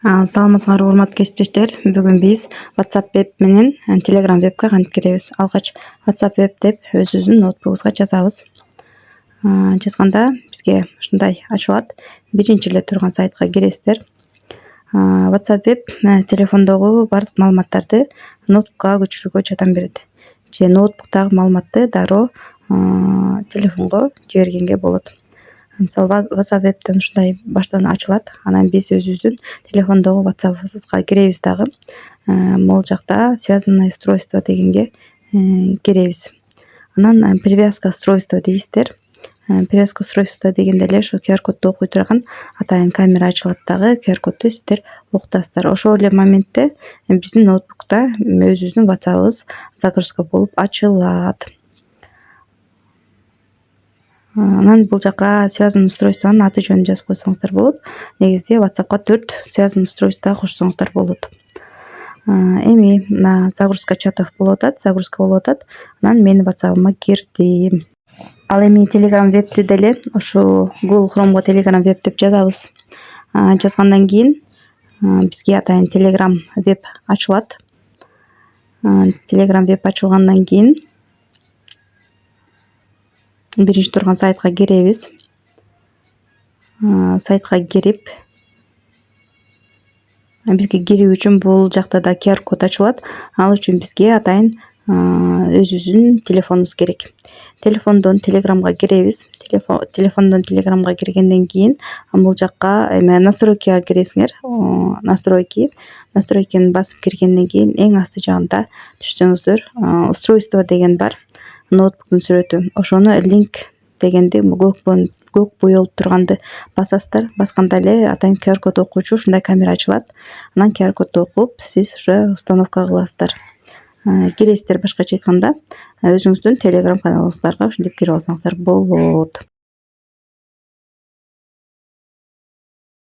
Саламатсыңарбы урматтуу кесиптештер. Бүгүн биз WhatsApp веб менен Telegram вебке кантип киребиз. Алгач WhatsApp веб деп өзүбүздүн ноутбугубузга жазабыз. Жазганда бизге ушундай ачылат. Биринчи эле турган сайтка киресиздер. WhatsApp веб телефондогу баардык маалыматтарды ноутбукка көчүрүүгө жардам берет. Же ноутбуктагы маалыматты дароо телефонго жибергенге болот. Мисалы WhatsApp вебтен ушундай баштан ачылат. Анан биз өзүбүздүн телефондогу WhatsApp'ыбызга киребиз дагы. Могул жакта связанное устройство дегенге киребиз. Анан привязка устройства дейсиздер. Привязка устройства дегенде эле ошо QR кодду окуй турган атайын камера ачылат дагы QR кодду сиздер окутасыздар. Ошол эле моментте биздин ноутбукта өзүбүздүн WhatsApp'ыбыз загрузка болуп ачылат. Анан бул жака связанный устройствонун аты жөнүн жазып койсоңуздар болот. Негизинде WhatsApp'ка 4 связанный устройство кошсоңуздар болот. Эми загрузка чатов болуп атат. Анан менин WhatsApp'ыма кирдим. Ал эми Telegram вебти деле ошо Google Chrome'го Telegram веб деп жазабыз. Жазгандан кийин бизге атайын Telegram веб ачылат. Telegram веб ачылгандан кийин биринчи турган сайтка киребиз. Сайтка кирип бизге кирүү үчүн бул жакта да QR код ачылат. Ал үчүн бизге атайын өзүбүздүн телефонубуз керек. Телефондон Telegramга киребиз. Телефондон Telegramга киргенден кийин бул жакка эме настройкага киресиңер. Настройкени басып киргенден кийин эң асты жагында түшсөңүздөр устройство деген бар. Ноутбуктун сүрөтү. Ошону линк дегенди көк боелуп турганды басасыздар. Басканда эле атайын QR код окуучу ушундай камера ачылат. Анан QR кодду окуп, сиз уже установка кыласыздар. Киресиздер башкача айтканда өзүңүздүн Telegram каналыңыздарга ушинтип кирип алсаңыздар болот.